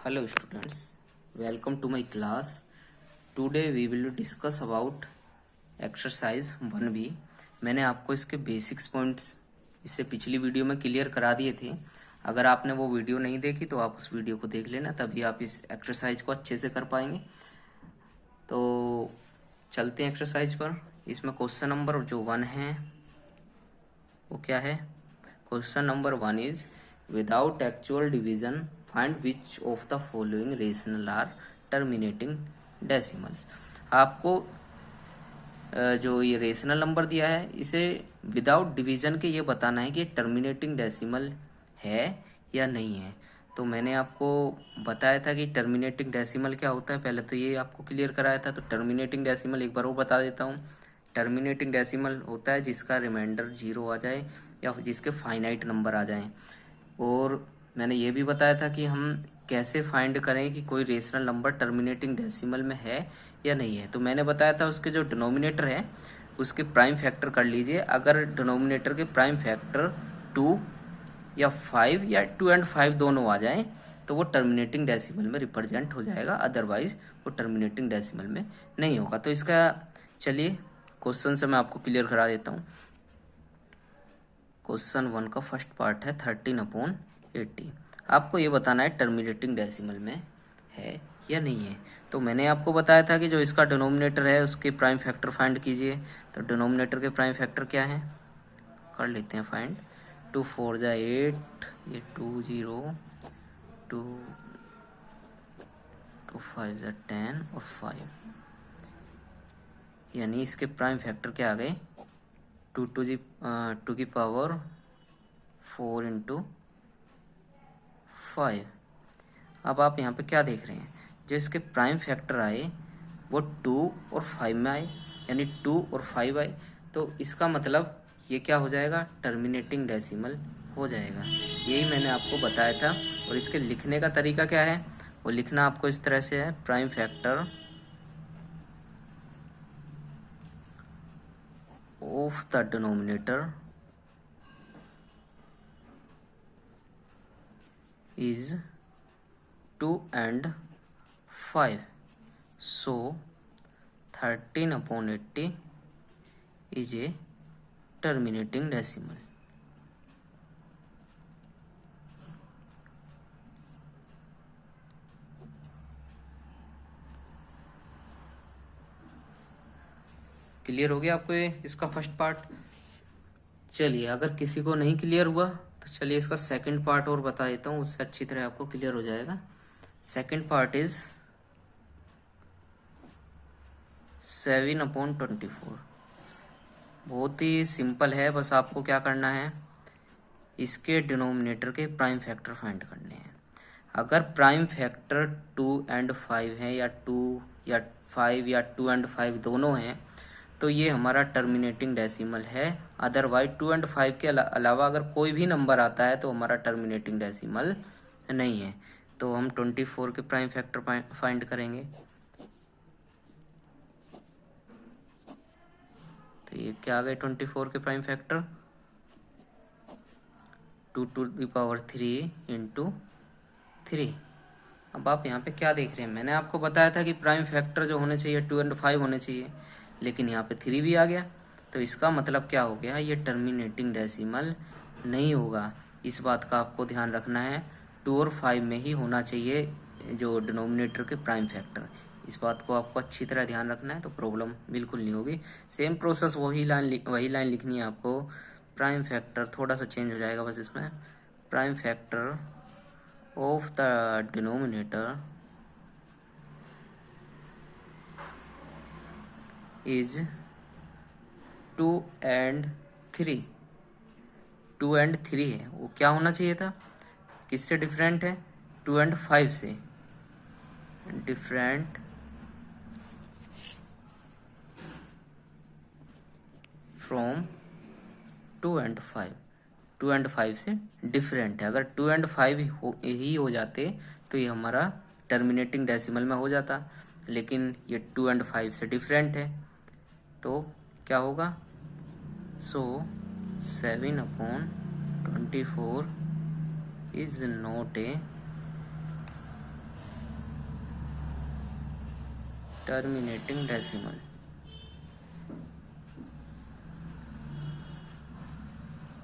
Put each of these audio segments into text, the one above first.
Hello students, welcome to my class. Today we will discuss about exercise 1B. मैंने आपको इसके basics points इससे पिछली वीडियो में क्लियर करा दिए थे। अगर आपने वो वीडियो नहीं देखी तो आप उस वीडियो को देख लेना, तभी आप इस एक्सरसाइज को अच्छे से कर पाएंगे। तो चलते हैं एक्सरसाइज पर। इसमें क्वेश्चन नंबर जो 1 है वो क्या है? Question number 1 is without actual division find which of the following rational are terminating decimals. आपको जो ये रेशनल नंबर दिया है इसे विदाउट डिवीजन के ये बताना है कि टर्मिनेटिंग डेसिमल है या नहीं है। तो मैंने आपको बताया था कि टर्मिनेटिंग डेसिमल क्या होता है, पहले तो ये आपको क्लियर कराया था। तो टर्मिनेटिंग डेसिमल एक बार वो बता देता हूँ। टर्मिनेटिंग डेसिमल होता है जिसका रिमाइंडर 0 आ जाए या जिसके फाइनाइट नंबर आ जाएं। और मैंने ये भी बताया था कि हम कैसे फाइंड करें कि कोई रेशनल नंबर टर्मिनेटिंग डेसिमल में है या नहीं है। तो मैंने बताया था उसके जो डिनोमिनेटर है उसके प्राइम फैक्टर कर लीजिए। अगर डिनोमिनेटर के प्राइम फैक्टर 2 या 5 या 2 और 5 दोनों आ जाएं तो वो टर्मिनेटिंग डेसिमल में रिप्रेजेंट हो जाएगा, अदरवाइज वो टर्मिनेटिंग डेसिमल में नहीं होगा। तो इसका चलिए क्वेश्चन से मैं आपको क्लियर करा देता हूँ। क्वेश्चन 1 का फर्स्ट पार्ट है 13/80। आपको ये बताना है टर्मिनेटिंग डेसिमल में है या नहीं है। तो मैंने आपको बताया था कि जो इसका डिनोमिनेटर है उसके प्राइम फैक्टर फाइंड कीजिए। तो डिनोमिनेटर के प्राइम फैक्टर क्या है, कर लेते हैं फाइंड। 2 4 जा 8, ये 2 0, 2 2 5 जा 10 और 5, यानी इसके प्राइम फैक्टर क्या आ गए 2 टू की पावर 4 इंटू 5। अब आप यहाँ पे क्या देख रहे हैं, जो इसके प्राइम फैक्टर आए वो 2 और 5 में आए, यानी 2 और 5 आए। तो इसका मतलब ये क्या हो जाएगा, टर्मिनेटिंग डेसिमल हो जाएगा। यही मैंने आपको बताया था। और इसके लिखने का तरीका क्या है, वो लिखना आपको इस तरह से है। Prime factor of the denominator is 2 and 5, so 13/80 is a terminating decimal। Clear हो गया आपको ये इसका फर्स्ट पार्ट? चलिए, अगर किसी को नहीं क्लियर हुआ तो चलिए इसका सेकंड पार्ट और बता देता हूँ, उससे अच्छी तरह आपको क्लियर हो जाएगा। Second part is 7/24। बहुत ही सिंपल है, बस आपको क्या करना है, इसके डिनोमिनेटर के प्राइम फैक्टर फाइंड करने हैं। अगर प्राइम फैक्टर 2 और 5 है या 2 या 5 या 2 और 5 दोनों हैं तो ये हमारा टर्मिनेटिंग डेसिमल है। अदरवाइज 2 और 5 के अलावा अगर कोई भी नंबर आता है तो हमारा टर्मिनेटिंग डेसिमल नहीं है। तो हम 24 के प्राइम फैक्टर फाइंड करेंगे। तो ये क्या आ गए 24 के prime factor, 2 to the power 3 into 3। अब आप यहाँ पे क्या देख रहे हैं, मैंने आपको बताया था कि प्राइम फैक्टर जो होने चाहिए 2 और 5 होने चाहिए, लेकिन यहाँ पे 3 भी आ गया। तो इसका मतलब क्या हो गया, ये टर्मिनेटिंग डेसिमल नहीं होगा। इस बात का आपको ध्यान रखना है, 2 और 5 में ही होना चाहिए जो डिनोमिनेटर के प्राइम फैक्टर। इस बात को आपको अच्छी तरह ध्यान रखना है, तो प्रॉब्लम बिल्कुल नहीं होगी। सेम प्रोसेस वही लाइन लिखनी है आपको। प्राइम फैक्टर थोड़ा सा चेंज हो जाएगा बस इसमें। Prime factor of the denominator is 2 and 3। 2 and 3 है, वो क्या होना चाहिए था, किससे डिफरेंट है, 2 and 5 से डिफरेंट फ्रॉम 2 and 5। 2 and 5 से डिफरेंट है। अगर 2 and 5 ही हो जाते तो ये हमारा टर्मिनेटिंग डेसिमल में हो जाता, लेकिन ये 2 and 5 से डिफरेंट है। तो क्या होगा, सो 7/24 is not a terminating decimal.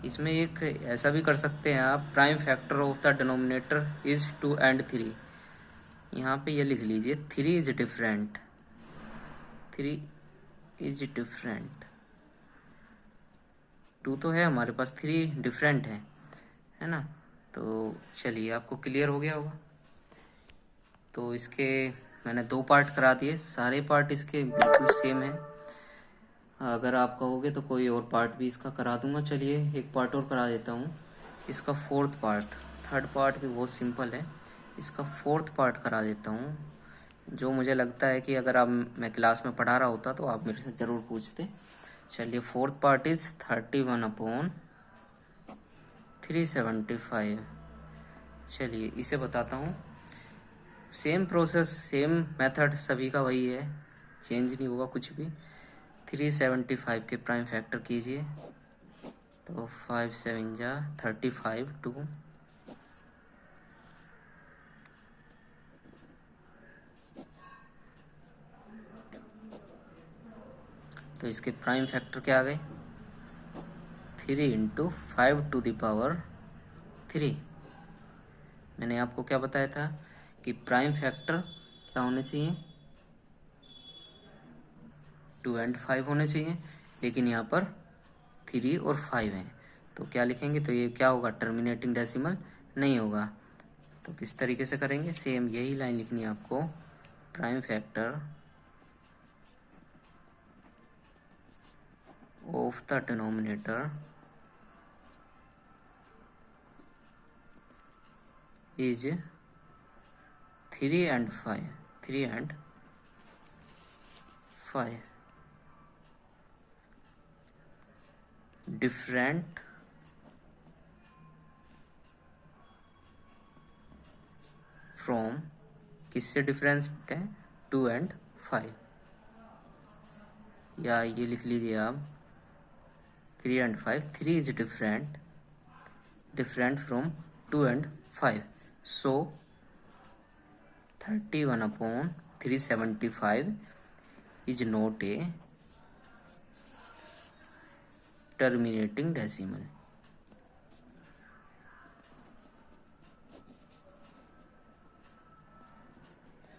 इसमें एक ऐसा भी कर सकते हैं आप, prime factor of the denominator is 2 and 3। यहाँ पे ये लिख लीजिए 3 इज डिफरेंट, 3 इज डिफरेंट। 2 तो है हमारे पास, 3 डिफरेंट है ना। तो चलिए आपको क्लियर हो गया होगा। तो इसके मैंने 2 पार्ट करा दिए, सारे पार्ट इसके बिल्कुल सेम है। अगर आप कहोगे तो कोई और पार्ट भी इसका करा दूंगा। चलिए एक पार्ट और करा देता हूँ, इसका 4th पार्ट। 3rd पार्ट भी बहुत सिंपल है, इसका 4th पार्ट करा देता हूँ, जो मुझे लगता है कि अगर आप मैं क्लास में पढ़ा रहा होता तो आप मेरे से ज़रूर पूछते। चलिए 4th पार्ट इज 31/375। चलिए इसे बताता हूँ। सेम प्रोसेस, सेम मेथड, सभी का वही है, चेंज नहीं होगा कुछ भी। 375 के प्राइम फैक्टर कीजिए तो 5 7 जा 35 2 तो इसके प्राइम फैक्टर क्या आ गए, 3 × 5⁻3। मैंने आपको क्या बताया था कि प्राइम फैक्टर क्या होने चाहिए, 2 and 5 होने चाहिए, लेकिन यहाँ पर 3 और 5 हैं, तो क्या लिखेंगे, तो ये क्या होगा, टर्मिनेटिंग डेसिमल नहीं होगा। तो किस तरीके से करेंगे, सेम यही लाइन लिखनी है आपको, prime factor of the denominator is 3 and 5, 3 and 5 different from, किससे डिफरेंस है, 2 and 5, या ये लिख लीजिए आप 3 and 5, 3 is different from 2 and 5, so 31/375 is not a terminating decimal।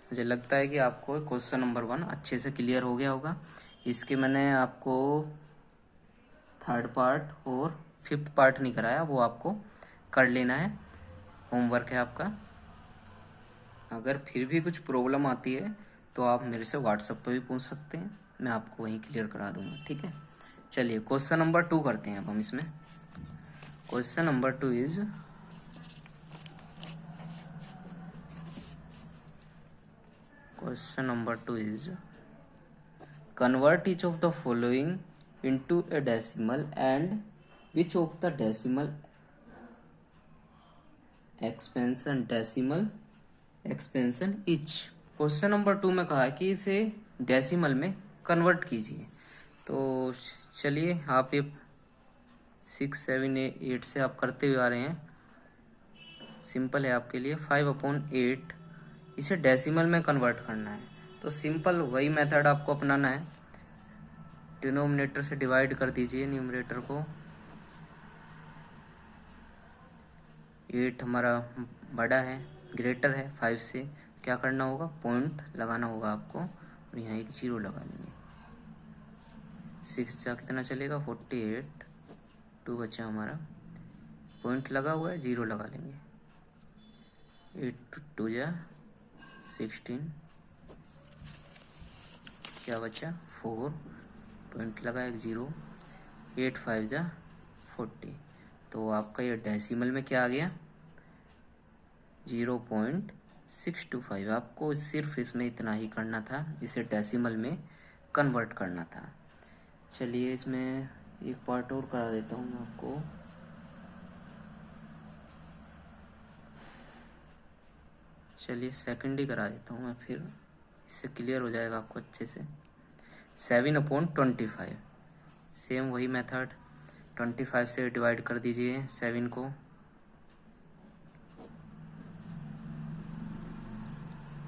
मुझे लगता है कि आपको क्वेश्चन नंबर 1 अच्छे से क्लियर हो गया होगा। इसके मैंने आपको 3rd पार्ट और 5th पार्ट नहीं कराया, वो आपको कर लेना है, होमवर्क है आपका। अगर फिर भी कुछ प्रॉब्लम आती है तो आप मेरे से व्हाट्सएप पर भी पूछ सकते हैं, मैं आपको वहीं क्लियर करा दूंगा, ठीक है। चलिए क्वेश्चन नंबर 2 करते हैं अब हम इसमें। Question number 2 is, question number 2 is convert each of the following into a decimal and which of the decimal expansion each। Question number 2 में कहा है कि इसे डेसिमल में कन्वर्ट कीजिए। तो चलिए आप ये 6 7 8 से आप करते हुए आ रहे हैं, सिंपल है आपके लिए। 5/8 इसे डेसिमल में कन्वर्ट करना है, तो सिंपल वही मेथड आपको अपनाना है। डिनोमिनेटर से डिवाइड कर दीजिए न्यूमरेटर को। 8 हमारा बड़ा है, ग्रेटर है 5 से, क्या करना होगा, पॉइंट लगाना होगा आपको, और यहाँ एक 0 लगा लेंगे। 6 जा कितना चलेगा, 48, 2 बचा हमारा, पॉइंट लगा हुआ है, 0 लगा लेंगे। 8 2 जा 16, क्या बचा 4, पॉइंट लगा एक 0, 8 5 जा 40। तो आपका ये डेसिमल में क्या आ गया, 0.625। आपको सिर्फ इसमें इतना ही करना था, इसे डेसिमल में कन्वर्ट करना था। चलिए इसमें एक पार्ट और करा देता हूँ मैं आपको। चलिए सेकंड ही करा देता हूँ मैं, फिर इससे क्लियर हो जाएगा आपको अच्छे से। 7/25, सेम वही मेथड, 25 से डिवाइड कर दीजिए 7 को,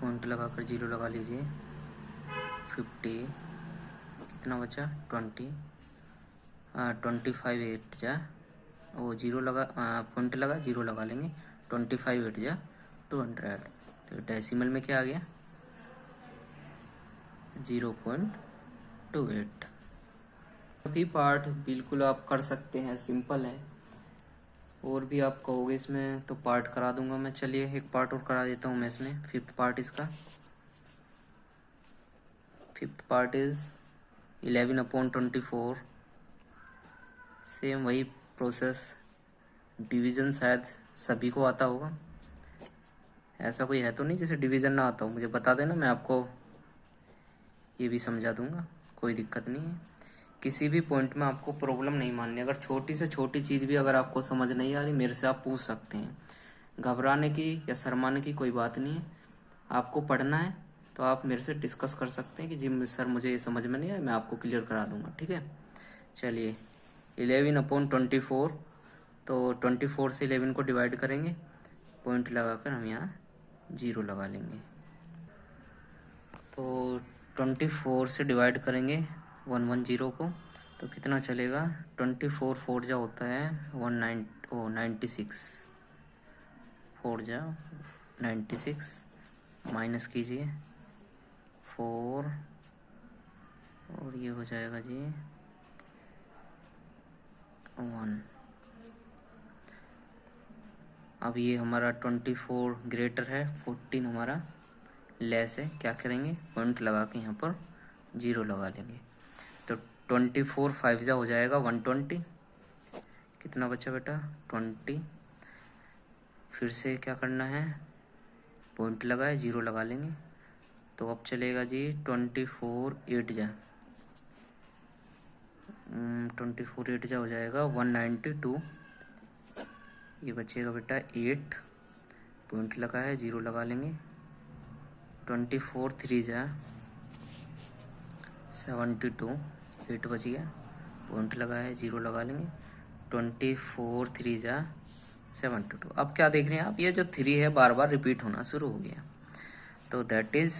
पॉइंट लगाकर 0 लगा लीजिए। 50, कितना बचा 20, 25 8 जा, वो जीरो लगा, पॉइंट लगा, जीरो लगा लेंगे। 25 8 जा 200, तो डेसिमल में क्या आ गया 0.28। सभी पार्ट बिल्कुल आप कर सकते हैं, सिंपल है। और भी आप कहोगे इसमें तो पार्ट करा दूंगा मैं। चलिए एक पार्ट और करा देता हूँ मैं इसमें, फिफ्थ पार्ट इसका। Fifth part is 11/24। सेम वही प्रोसेस, डिवीजन शायद सभी को आता होगा, ऐसा कोई है तो नहीं जिसे डिवीजन ना आता हो, मुझे बता देना, मैं आपको ये भी समझा दूंगा, कोई दिक्कत नहीं है। किसी भी पॉइंट में आपको प्रॉब्लम नहीं माननी, अगर छोटी से छोटी चीज़ भी अगर आपको समझ नहीं आ रही मेरे से आप पूछ सकते हैं। घबराने की या शर्माने की कोई बात नहीं है, आपको पढ़ना है तो आप मेरे से डिस्कस कर सकते हैं कि जी सर मुझे ये समझ में नहीं आया, मैं आपको क्लियर करा दूंगा, ठीक है। चलिए 11/24, तो 24 से 11 को डिवाइड करेंगे, पॉइंट लगाकर हम यहाँ 0 लगा लेंगे। तो 24 से डिवाइड करेंगे 110 को, तो कितना चलेगा 24 4 जा होता है 96, 4 जा 96, माइनस कीजिए 4, और ये हो जाएगा जी 1। अब ये हमारा 24 ग्रेटर है, 14 हमारा लेस है, क्या करेंगे पॉइंट लगा के यहाँ पर 0 लगा लेंगे। तो 24 5 जा हो जाएगा 120, कितना बचा बेटा 20, फिर से क्या करना है पॉइंट लगाए 0 लगा लेंगे। तो अब चलेगा जी 24 8 जा, 24 8 जा हो जाएगा 192, ये बचेगा बेटा 8, पॉइंट लगा है 0 लगा लेंगे। 24 3 जा 72, 8 बच गया, पॉइंट लगा है 0 लगा लेंगे। 24 3 जा 72। अब क्या देख रहे हैं आप, ये जो 3 है बार बार रिपीट होना शुरू हो गया, तो दैट इज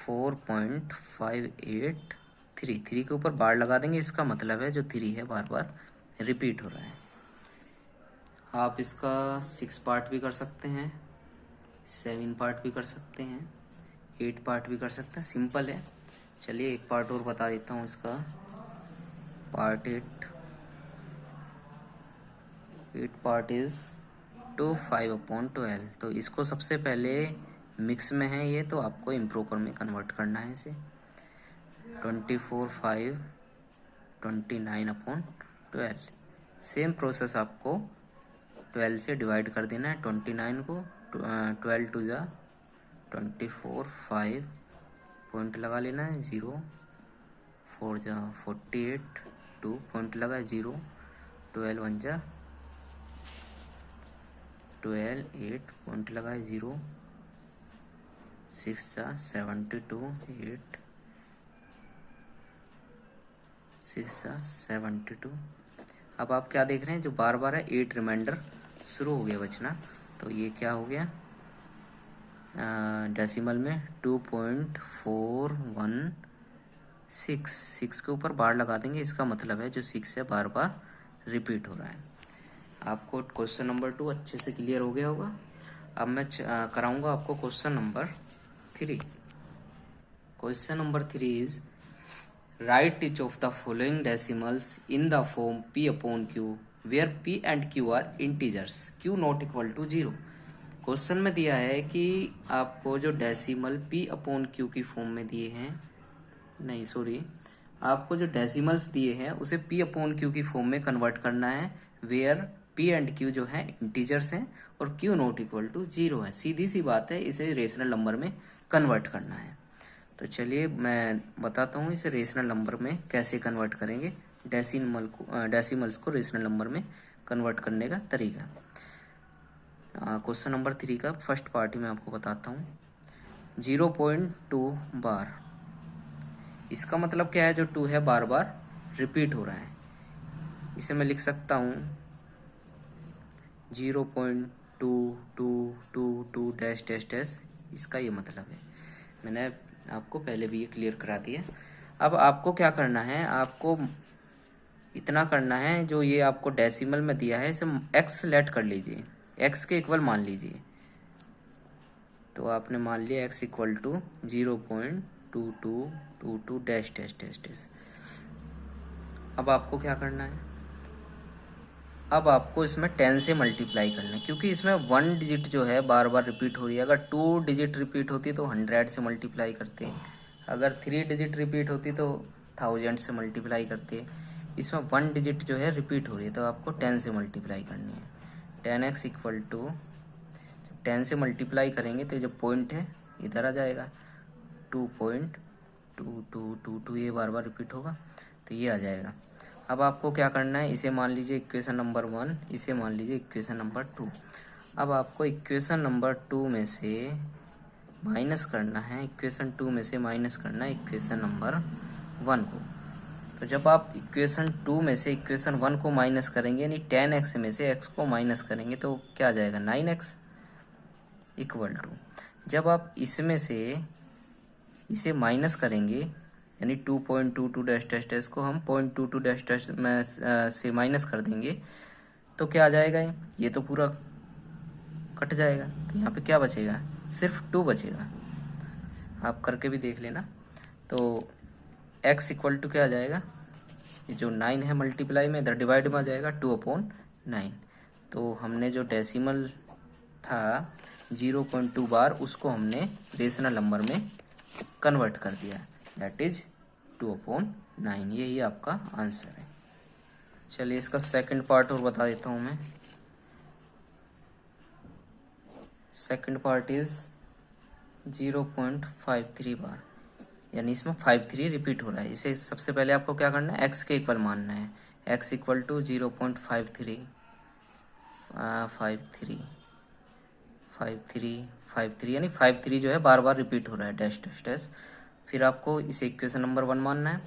4.583। 3 के ऊपर बार लगा देंगे, इसका मतलब है जो 3 है बार बार रिपीट हो रहा है। आप इसका 6 पार्ट भी कर सकते हैं, 7 पार्ट भी कर सकते हैं, 8 पार्ट भी कर सकते हैं, सिंपल है। चलिए एक पार्ट और बता देता हूँ इसका, पार्ट 8 पार्ट इज 5/12। तो इसको सबसे पहले मिक्स में है ये, तो आपको इम्प्रॉपर में कन्वर्ट करना है इसे। 24 5 29/12। सेम प्रोसेस आपको 12 से डिवाइड कर देना है 29 को, 12 2 जा 24 5, पॉइंट लगा लेना है 0, 4 जा 48, 2 पॉइंट लगा 0, 12 1 जा 12, 8 पॉइंट लगाए 0, 6 जा 72, 8 6 जा 72। अब आप क्या देख रहे हैं, जो बार बार है 8 रिमाइंडर शुरू हो गया बचना, तो ये क्या हो गया डेसिमल में 2.416। 6 के ऊपर बार लगा देंगे, इसका मतलब है जो 6 है बार बार रिपीट हो रहा है। आपको क्वेश्चन नंबर 2 अच्छे से क्लियर हो गया होगा। अब मैं कराऊंगा आपको question number 3। Question number 3 is right each of the following decimals in the form p/q where p and q are integers, q not equal to 0। Question में दिया है कि आपको जो डेसिमल p/q की फॉर्म में दिए हैं, नहीं सॉरी, आपको जो डेसिमल्स दिए हैं उसे p/q की फॉर्म में कन्वर्ट करना है, वेयर p एंड q जो है इंटीजर्स हैं और q नॉट इक्वल टू 0 है। सीधी सी बात है, इसे रेशनल नंबर में कन्वर्ट करना है। तो चलिए मैं बताता हूँ इसे रेशनल नंबर में कैसे कन्वर्ट करेंगे, डेसिमल्स को रेशनल नंबर में कन्वर्ट करने का तरीका। क्वेश्चन नंबर 3 का फर्स्ट पार्ट में आपको बताता हूँ। 0.2 बार, इसका मतलब क्या है, जो 2 है बार बार रिपीट हो रहा है। इसे मैं लिख सकता हूँ 0.2222 डैश डैश डैश, इसका ये मतलब है। मैंने आपको पहले भी ये क्लियर करा दिया। अब आपको क्या करना है, आपको इतना करना है, जो ये आपको डेसिमल में दिया है इसे एक्स लेट कर लीजिए, एक्स के इक्वल मान लीजिए। तो आपने मान लिया x equal to 0.2222 dash dash dash dash. अब आपको क्या करना है, अब आपको इसमें 10 से मल्टीप्लाई करना है, क्योंकि इसमें 1 डिजिट जो है बार बार रिपीट हो रही है। अगर 2 डिजिट रिपीट होती तो 100 से मल्टीप्लाई करते हैं, अगर 3 डिजिट रिपीट होती तो 1000 से मल्टीप्लाई करते हैं। इसमें 1 डिजिट जो है रिपीट हो रही है, तो आपको 10 से मल्टीप्लाई करनी है। 10x इक्वल टू, 10 से मल्टीप्लाई करेंगे तो जो पॉइंट है इधर आ जाएगा, 2.2222, ये बार बार रिपीट होगा तो ये आ जाएगा। अब आपको क्या करना है, इसे मान लीजिए इक्वेशन नंबर 1, इसे मान लीजिए इक्वेशन नंबर 2। अब आपको इक्वेशन नंबर 2 में से माइनस करना है, इक्वेशन 2 में से माइनस करना है इक्वेशन नंबर 1 को। तो जब आप इक्वेशन 2 में से इक्वेशन 1 को माइनस करेंगे, यानी 10x में से x को माइनस करेंगे, तो क्या आ जाएगा 9x इक्वल टू, जब आप इसमें से इसे माइनस करेंगे, यानी 2.22 डैश डैश डैश को हम 0.22 डैश डैश में से माइनस कर देंगे, तो क्या आ जाएगा, ये तो पूरा कट जाएगा। तो यहाँ पे क्या बचेगा, सिर्फ 2 बचेगा। आप करके भी देख लेना। तो x इक्वल टू क्या आ जाएगा, ये जो 9 है मल्टीप्लाई में इधर डिवाइड में आ जाएगा 2/9। तो हमने जो डेसिमल था 0.2 बार, उसको हमने रेशनल नंबर में कन्वर्ट कर दिया, दैट इज 2/9। यही आपका आंसर है। चलिए इसका सेकंड पार्ट और बता देता हूँ मैं। सेकंड पार्ट इज 0.53 बार, यानी इसमें 53 रिपीट हो रहा है। इसे सबसे पहले आपको क्या करना है, x के इक्वल मानना है। x इक्वल टू 0.53 53 यानी 53 जो है बार बार रिपीट हो रहा है, डैश डैश डैश। फिर आपको इसे इक्वेशन नंबर 1 मानना है।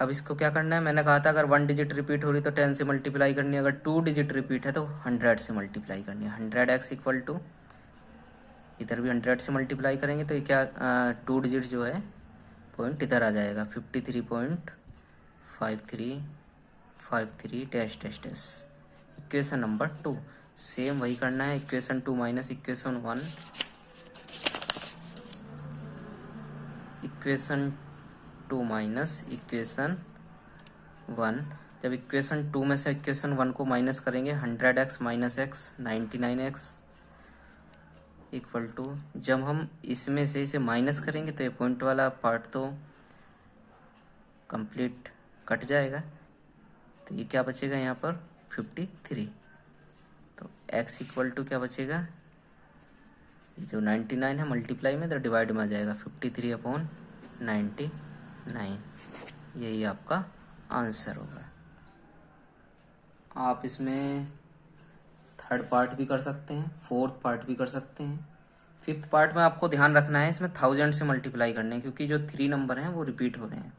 अब इसको क्या करना है, मैंने कहा था अगर 1 डिजिट रिपीट हो रही तो 10 से मल्टीप्लाई करनी है, अगर 2 डिजिट रिपीट है तो 100 से मल्टीप्लाई करनी है। 100x इक्वल टू, इधर भी 100 से मल्टीप्लाई करेंगे तो ये क्या 2 डिजिट जो है पॉइंट इधर आ जाएगा, 53.5353 dash dash dash. Equation number 2 same वही करना है, equation 2 minus equation 1, equation 2 minus equation 1। जब इक्वेशन 2 में से इक्वेशन 1 को माइनस करेंगे, 100x minus x 99x equal to, जब हम इसमें से इसे माइनस करेंगे तो ये पॉइंट वाला पार्ट तो कंप्लीट कट जाएगा, तो ये क्या बचेगा यहाँ पर 53। तो x इक्वल टू क्या बचेगा, ये जो 99 है मल्टीप्लाई में तो डिवाइड में आ जाएगा 53/99। यही आपका आंसर होगा। आप इसमें थर्ड पार्ट भी कर सकते हैं, फोर्थ पार्ट भी कर सकते हैं। फिफ्थ पार्ट में आपको ध्यान रखना है, इसमें 1000 से मल्टीप्लाई करने हैं, क्योंकि जो 3 नंबर हैं वो रिपीट हो रहे हैं।